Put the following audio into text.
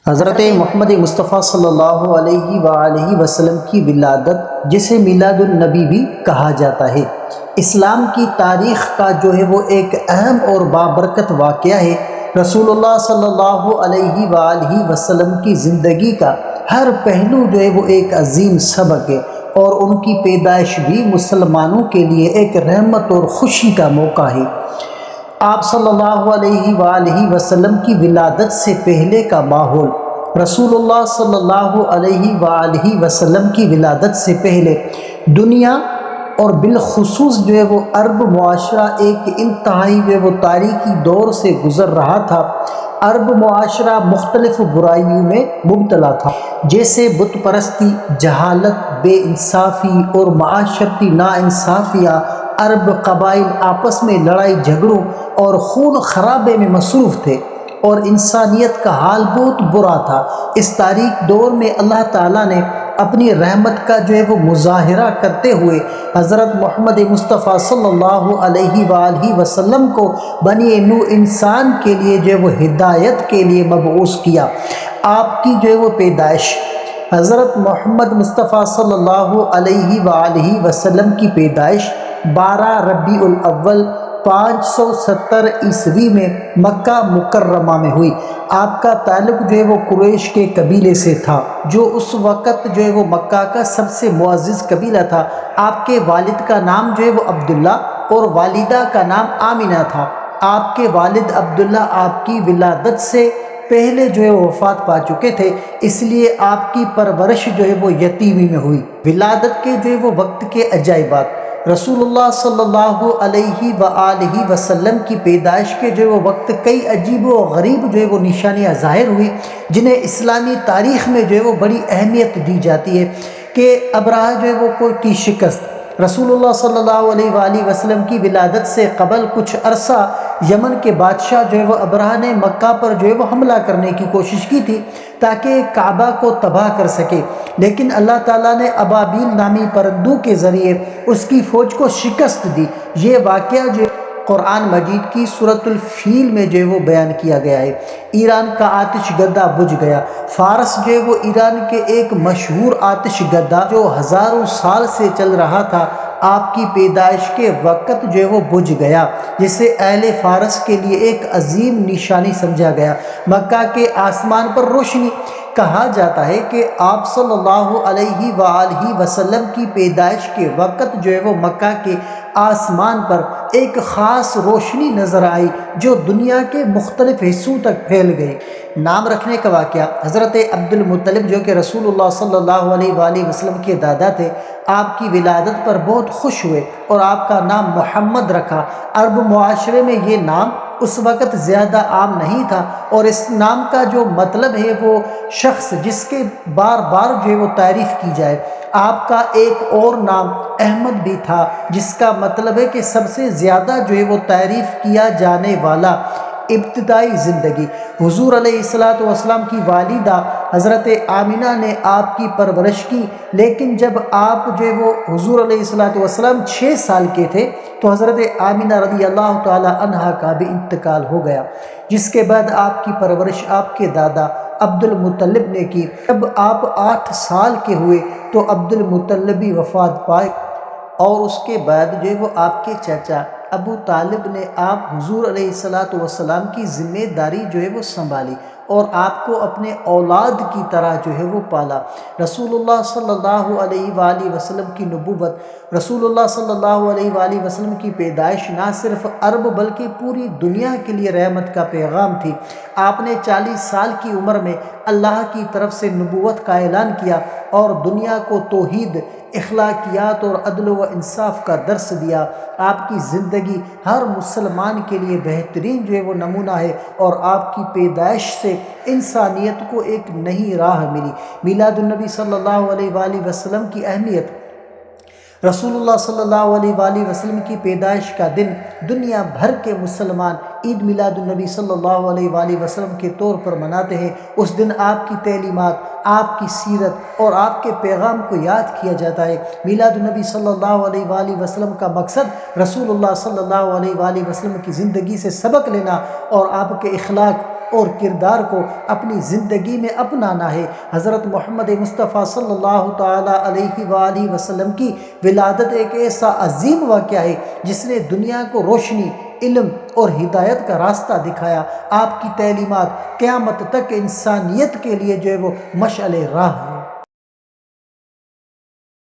حضرت محمد مصطفیٰ صلی اللہ علیہ وآلہ وسلم کی ولادت، جسے میلاد النبی بھی کہا جاتا ہے، اسلام کی تاریخ کا وہ ایک اہم اور بابرکت واقعہ ہے۔ رسول اللہ صلی اللہ علیہ وآلہ وسلم کی زندگی کا ہر پہلو وہ ایک عظیم سبق ہے، اور ان کی پیدائش بھی مسلمانوں کے لیے ایک رحمت اور خوشی کا موقع ہے۔ آپ صلی اللہ علیہ وآلہ وسلم کی ولادت سے پہلے کا ماحول۔ رسول اللہ صلی اللہ علیہ وآلہ وسلم کی ولادت سے پہلے دنیا اور بالخصوص وہ عرب معاشرہ ایک انتہائی تاریکی دور سے گزر رہا تھا۔ عرب معاشرہ مختلف برائیوں میں مبتلا تھا، جیسے بت پرستی، جہالت، بے انصافی اور معاشرتی ناانصافیاں۔ عرب قبائل آپس میں لڑائی جھگڑوں اور خون خرابے میں مصروف تھے، اور انسانیت کا حال بہت برا تھا۔ اس تاریک دور میں اللہ تعالیٰ نے اپنی رحمت کا وہ مظاہرہ کرتے ہوئے حضرت محمد مصطفیٰ صلی اللہ علیہ وآلہ وسلم کو بنی نوع انسان کے لیے وہ ہدایت کے لیے مبعوث کیا۔ آپ کی پیدائش، حضرت محمد مصطفیٰ صلی اللہ علیہ وآلہ وسلم کی پیدائش 12 ربیع الاول 570 عیسوی میں مکہ مکرمہ میں ہوئی۔ آپ کا تعلق وہ قریش کے قبیلے سے تھا، جو اس وقت وہ مکہ کا سب سے معزز قبیلہ تھا۔ آپ کے والد کا نام وہ عبداللہ اور والدہ کا نام آمنہ تھا۔ آپ کے والد عبداللہ آپ کی ولادت سے پہلے وفات پا چکے تھے، اس لیے آپ کی پرورش وہ یتیمی میں ہوئی۔ ولادت کے وہ وقت کے عجائبات۔ رسول اللہ صلی اللہ علیہ وآلہ وسلم کی پیدائش کے وہ وقت کئی عجیب و غریب وہ نشانیاں ظاہر ہوئی، جنہیں اسلامی تاریخ میں وہ بڑی اہمیت دی جاتی ہے۔ کہ ابرہہ وہ کی شکست۔ رسول اللہ صلی اللہ علیہ وآلہ وسلم کی ولادت سے قبل کچھ عرصہ یمن کے بادشاہ وہ ابرہہ نے مکہ پر وہ حملہ کرنے کی کوشش کی تھی، تاکہ کعبہ کو تباہ کر سکے، لیکن اللہ تعالیٰ نے ابابیل نامی پرندوں کے ذریعے اس کی فوج کو شکست دی۔ یہ واقعہ قرآن مجید کی سورۃ الفیل میں وہ بیان کیا گیا ہے۔ ایران کا آتش گدہ بجھ گیا۔ فارس وہ ایران کے ایک مشہور آتش گدہ جو ہزاروں سال سے چل رہا تھا، آپ کی پیدائش کے وقت وہ بجھ گیا، جسے اہل فارس کے لیے ایک عظیم نشانی سمجھا گیا۔ مکہ کے آسمان پر روشنی۔ کہا جاتا ہے کہ آپ صلی اللہ علیہ وآلہ وسلم کی پیدائش کے وقت وہ مکہ کے آسمان پر ایک خاص روشنی نظر آئی، جو دنیا کے مختلف حصوں تک پھیل گئی۔ نام رکھنے کا واقعہ۔ حضرت عبد المطلب جو کہ رسول اللہ صلی اللہ علیہ وآلہ وسلم کے دادا تھے، آپ کی ولادت پر بہت خوش ہوئے اور آپ کا نام محمد رکھا۔ عرب معاشرے میں یہ نام اس وقت زیادہ عام نہیں تھا، اور اس نام کا مطلب ہے وہ شخص جس کے بار بار وہ تعریف کی جائے۔ آپ کا ایک اور نام احمد بھی تھا، جس کا مطلب ہے کہ سب سے زیادہ وہ تعریف کیا جانے والا۔ ابتدائی زندگی۔ حضور علیہ السلام کی والدہ حضرت آمنہ نے آپ کی پرورش کی، لیکن جب آپ وہ حضور علیہ السلام 6 سال کے تھے تو حضرت آمنہ رضی اللہ تعالی عنہا کا بھی انتقال ہو گیا، جس کے بعد آپ کی پرورش آپ کے دادا عبد المطلب نے کی۔ جب آپ 8 سال کے ہوئے تو عبد المطلب بھی وفات پائے، اور اس کے بعد وہ آپ کے چچا ابو طالب نے آپ حضور علیہ السلام کی ذمہ داری وہ سنبھالی، اور آپ کو اپنے اولاد کی طرح وہ پالا۔ رسول اللہ صلی اللہ علیہ وآلہ وسلم کی نبوت، رسول اللہ صلی اللہ علیہ وآلہ وسلم کی پیدائش نہ صرف عرب بلکہ پوری دنیا کے لیے رحمت کا پیغام تھی۔ آپ نے 40 سال کی عمر میں اللہ کی طرف سے نبوت کا اعلان کیا، اور دنیا کو توحید، اخلاقیات اور عدل و انصاف کا درس دیا۔ آپ کی زندگی ہر مسلمان کے لیے بہترین وہ نمونہ ہے، اور آپ کی پیدائش سے انسانیت کو ایک نئی راہ ملی۔ میلاد النبی صلی اللہ علیہ وآلہ وسلم کی اہمیت۔ رسول اللہ صلی اللہ علیہ وآلہ وسلم کی پیدائش کا دن دنیا بھر کے مسلمان عید میلاد النبی صلی اللہ علیہ وآلہ وسلم کے طور پر مناتے ہیں۔ اس دن آپ کی تعلیمات، آپ کی سیرت اور آپ کے پیغام کو یاد کیا جاتا ہے۔ میلاد النبی صلی اللہ علیہ وآلہ وسلم کا مقصد رسول اللہ صلی اللہ علیہ وآلہ وسلم کی زندگی سے سبق لینا اور آپ کے اخلاق اور کردار کو اپنی زندگی میں اپنانا ہے۔ حضرت محمد مصطفیٰ صلی اللہ تعالیٰ علیہ وآلہ وسلم کی ولادت ایک ایسا عظیم واقعہ ہے جس نے دنیا کو روشنی، علم اور ہدایت کا راستہ دکھایا۔ آپ کی تعلیمات قیامت تک انسانیت کے لیے جو ہے وہ مشعل راہ ہے۔